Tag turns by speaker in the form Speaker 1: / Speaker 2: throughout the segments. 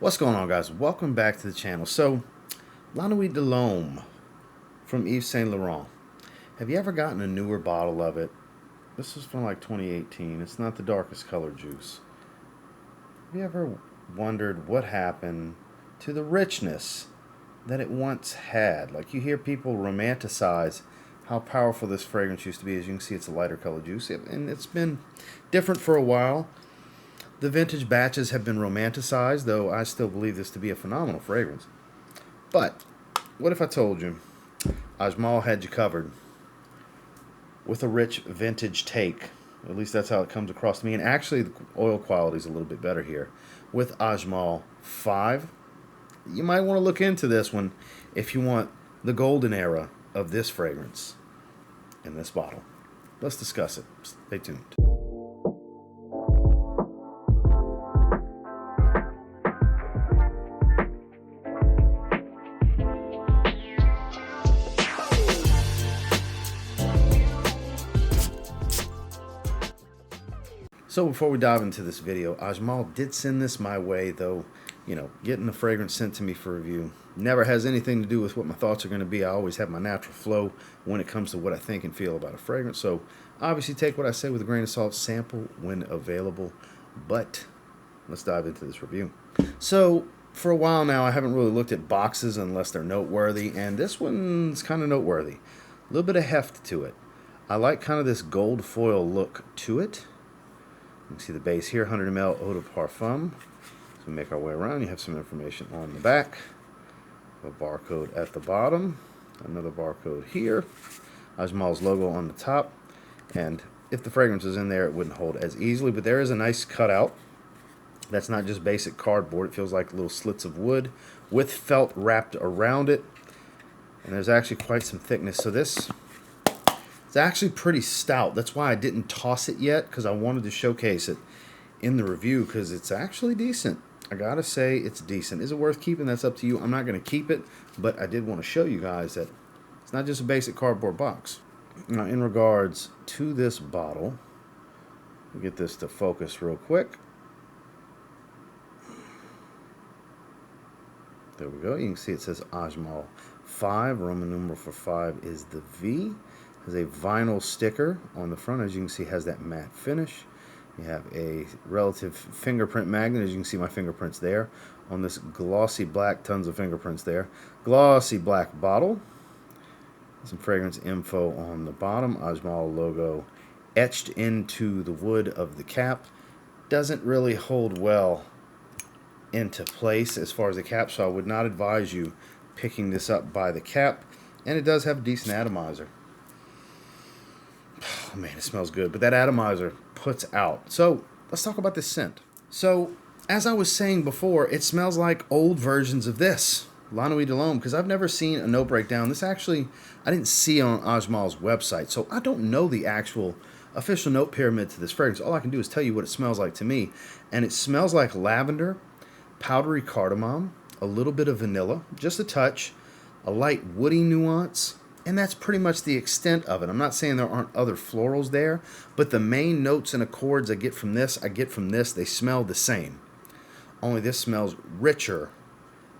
Speaker 1: What's going on, guys? Welcome back to the channel. So, La Nuit de l'Homme from Yves Saint Laurent. Have you ever gotten a newer bottle of it? This is from like 2018. It's not the darkest color juice. Have you ever wondered what happened to the richness that it once had? Like, you hear people romanticize how powerful this fragrance used to be. As you can see, it's a lighter color juice, and it's been different for a while. The vintage batches have been romanticized, though I still believe this to be a phenomenal fragrance. But what if I told you Ajmal had you covered with a rich vintage take? At least that's how it comes across to me. And actually, the oil quality is a little bit better here. With Ajmal 5, you might want to look into this one if you want the golden era of this fragrance in this bottle. Let's discuss it. Stay tuned. So before we dive into this video, Ajmal did send this my way, though, getting the fragrance sent to me for review never has anything to do with what my thoughts are going to be. I always have my natural flow when it comes to what I think and feel about a fragrance. So obviously take what I say with a grain of salt, sample when available. But let's dive into this review. So for a while now, I haven't really looked at boxes unless they're noteworthy, and this one's kind of noteworthy. A little bit of heft to it. I like kind of this gold foil look to it. You can see the base here, 100 ml eau de parfum. So we make our way around. You have some information on the back. A barcode at the bottom. Another barcode here. Ajmal's logo on the top. And if the fragrance is in there, it wouldn't hold as easily. But there is a nice cutout. That's not just basic cardboard. It feels like little slits of wood with felt wrapped around it. And there's actually quite some thickness. So this... it's actually pretty stout. That's why I didn't toss it yet, because I wanted to showcase it in the review, because it's actually decent. I gotta say, it's decent. Is it worth keeping? That's up to you. I'm not going to keep it, but I did want to show you guys that it's not just a basic cardboard box. Now, in regards to this bottle, we'll get this to focus real quick. There we go. You can see it says Ajmal 5. Roman numeral for 5 is the V. Has a vinyl sticker on the front. As you can see, has that matte finish. You have a relative fingerprint magnet. As you can see, my fingerprints there. On this glossy black, tons of fingerprints there. Glossy black bottle. Some fragrance info on the bottom. Ajmal logo etched into the wood of the cap. Doesn't really hold well into place as far as the cap, so I would not advise you picking this up by the cap. And it does have a decent atomizer. Oh man, it smells good, but that atomizer puts out. So let's talk about this scent. So as I was saying before, it smells like old versions of this La Nuit de l'Homme, because I've never seen a note breakdown. This actually I didn't see on Ajmal's website, so I don't know the actual official note pyramid to this fragrance. All I can do is tell you what it smells like to me, and it smells like lavender, powdery cardamom, a little bit of vanilla, just a touch, a light woody nuance. And that's pretty much the extent of it. I'm not saying there aren't other florals there, but the main notes and accords I get from this. They smell the same. Only this smells richer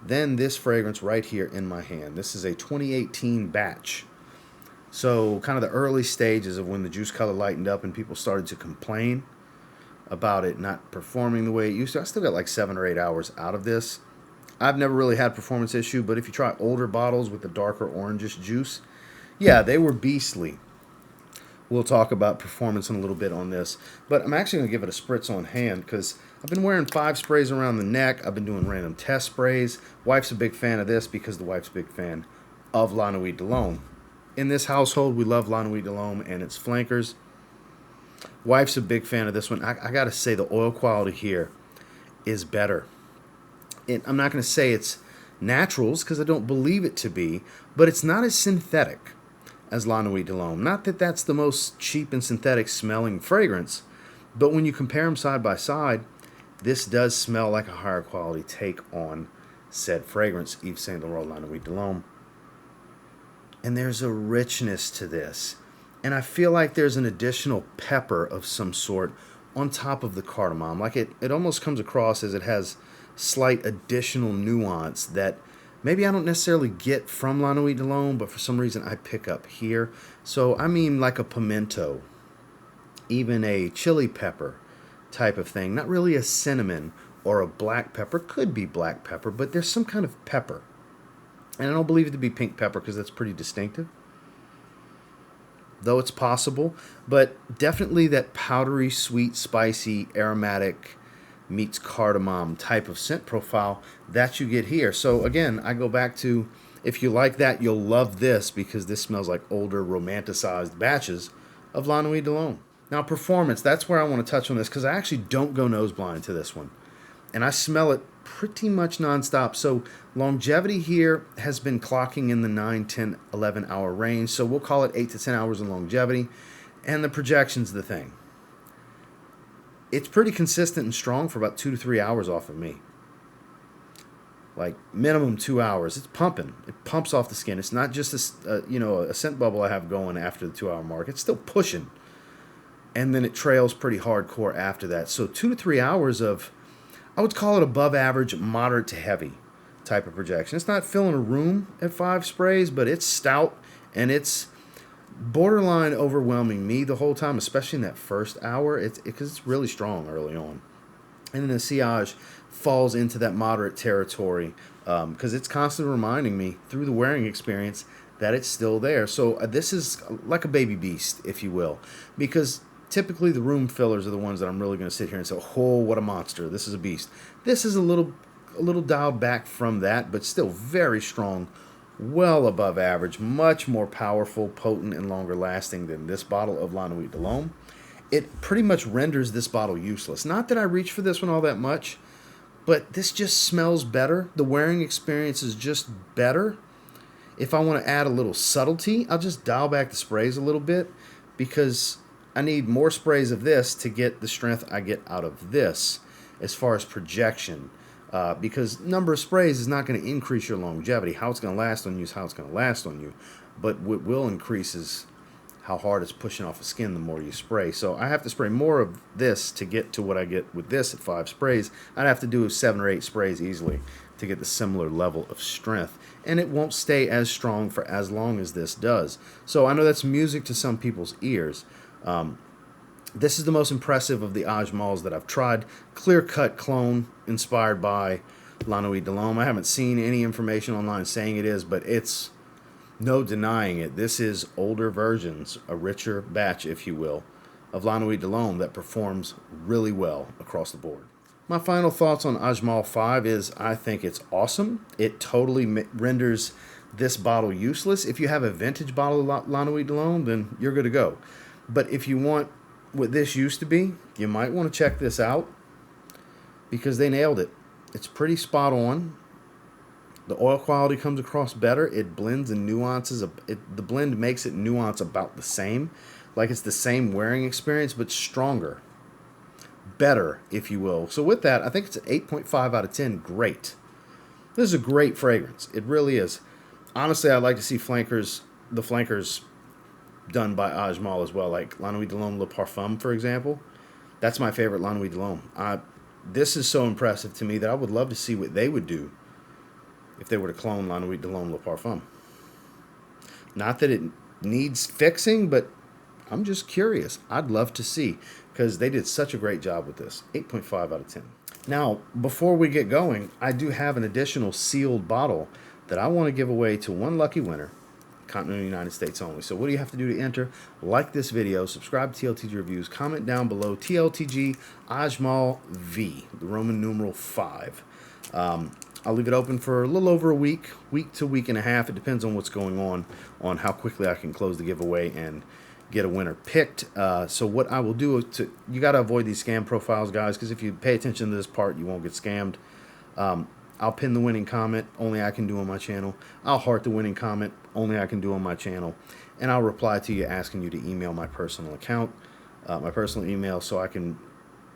Speaker 1: than this fragrance right here in my hand. This is a 2018 batch. So kind of the early stages of when the juice color lightened up and people started to complain about it not performing the way it used to. I still got like 7 or 8 hours out of this. I've never really had performance issue, but if you try older bottles with the darker orangish juice, yeah, they were beastly. We'll talk about performance in a little bit on this, but I'm actually going to give it a spritz on hand because I've been wearing 5 sprays around the neck. I've been doing random test sprays. Wife's a big fan of this because the wife's a big fan of La Nuit de l'Homme. In this household, we love La Nuit de l'Homme and its flankers. Wife's a big fan of this one. I got to say the oil quality here is better. I'm not going to say it's naturals because I don't believe it to be, but it's not as synthetic as La Nuit de l'Homme. Not that that's the most cheap and synthetic smelling fragrance, but when you compare them side by side, this does smell like a higher quality take on said fragrance, Yves Saint Laurent La Nuit de l'Homme. And there's a richness to this. And I feel like there's an additional pepper of some sort on top of the cardamom. Like it almost comes across as it has slight additional nuance that maybe I don't necessarily get from La Nuit de l'Homme, but for some reason I pick up here. So I mean like a pimento, even a chili pepper type of thing. Not really a cinnamon or a black pepper. Could be black pepper, but there's some kind of pepper. And I don't believe it to be pink pepper because that's pretty distinctive, though it's possible. But definitely that powdery, sweet, spicy, aromatic meets cardamom type of scent profile that you get here. So again, I go back to, if you like that, you'll love this, because this smells like older romanticized batches of La Nuit de l'Homme. Now performance, that's where I want to touch on this, because I actually don't go nose blind to this one. And I smell it pretty much nonstop. So longevity here has been clocking in the 9, 10, 11 hour range. So we'll call it 8 to 10 hours in longevity. And the projection's the thing. It's pretty consistent and strong for about 2 to 3 hours off of me. Like minimum 2 hours. It's pumping. It pumps off the skin. It's not just a scent bubble I have going after the 2 hour mark. It's still pushing. And then it trails pretty hardcore after that. So 2 to 3 hours of, I would call it above average, moderate to heavy type of projection. It's not filling a room at 5 sprays, but it's stout and it's borderline overwhelming me the whole time, especially in that first hour. Because it's really strong early on. And then the sillage falls into that moderate territory because it's constantly reminding me through the wearing experience that it's still there. So this is like a baby beast, if you will, because typically the room fillers are the ones that I'm really going to sit here and say, oh, what a monster. This is a beast. This is a little dialed back from that, but still very strong, well above average, much more powerful, potent, and longer lasting than this bottle of La Nuit de l'Homme. It pretty much renders this bottle useless. Not that I reach for this one all that much, but this just smells better. The wearing experience is just better. If I want to add a little subtlety, I'll just dial back the sprays a little bit, because I need more sprays of this to get the strength I get out of this as far as projection. Because number of sprays is not going to increase your longevity. How it's going to last on you is how it's going to last on you. But what will increase is how hard it's pushing off the skin the more you spray. So I have to spray more of this to get to what I get with this at 5 sprays. I'd have to do 7 or 8 sprays easily to get the similar level of strength. And it won't stay as strong for as long as this does. So I know that's music to some people's ears. This is the most impressive of the Ajmals that I've tried. Clear-cut clone inspired by La Nuit de l'Homme. I haven't seen any information online saying it is, but it's no denying it. This is older versions, a richer batch, if you will, of La Nuit de l'Homme that performs really well across the board. My final thoughts on Ajmal 5 is I think it's awesome. It totally renders this bottle useless. If you have a vintage bottle of La Nuit de l'Homme, then you're good to go. But if you want what this used to be, you might want to check this out, because they nailed it. It's pretty spot on. The oil quality comes across better. It blends and nuances. The blend makes it nuance about the same. Like it's the same wearing experience, but stronger. Better, if you will. So with that, I think it's an 8.5 out of 10. Great. This is a great fragrance. It really is. Honestly, I'd like to see the flankers done by Ajmal as well, like La Nuit de l'Homme Le Parfum, for example. That's my favorite La Nuit de l'Homme. This is so impressive to me that I would love to see what they would do if they were to clone La Nuit de l'Homme Le Parfum. Not that it needs fixing, but I'm just curious. I'd love to see, because they did such a great job with this. 8.5 out of 10. Now, before we get going, I do have an additional sealed bottle that I want to give away to one lucky winner, continental United States only. So what do you have to do to enter? Like this video, subscribe to TLTG Reviews, comment down below TLTG Ajmal V, the Roman numeral 5. I'll leave it open for a little over a week to week and a half. It depends on what's going on how quickly I can close the giveaway and get a winner picked. So what I will do is you got to avoid these scam profiles, guys, because if you pay attention to this part, you won't get scammed. I'll pin the winning comment, only I can do on my channel. I'll heart the winning comment, only I can do on my channel. And I'll reply to you asking you to email my personal account, my personal email, so I can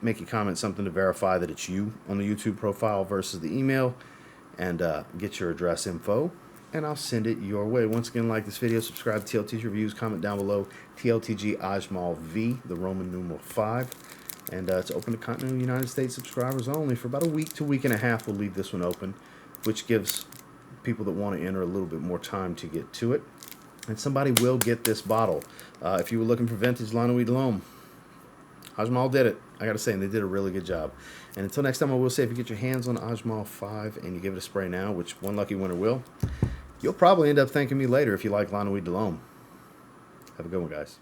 Speaker 1: make you comment something to verify that it's you on the YouTube profile versus the email, and get your address info, and I'll send it your way. Once again, like this video, subscribe to TLTG Reviews, comment down below TLTG Ajmal V, the Roman numeral 5. And it's open to continental United States subscribers only. For about a week to week and a half, we'll leave this one open, which gives people that want to enter a little bit more time to get to it. And somebody will get this bottle. If you were looking for vintage La Nuit de l'Homme, Ajmal did it. I got to say, and they did a really good job. And until next time, I will say, if you get your hands on Ajmal 5 and you give it a spray now, which one lucky winner will, you'll probably end up thanking me later if you like La Nuit de l'Homme. Have a good one, guys.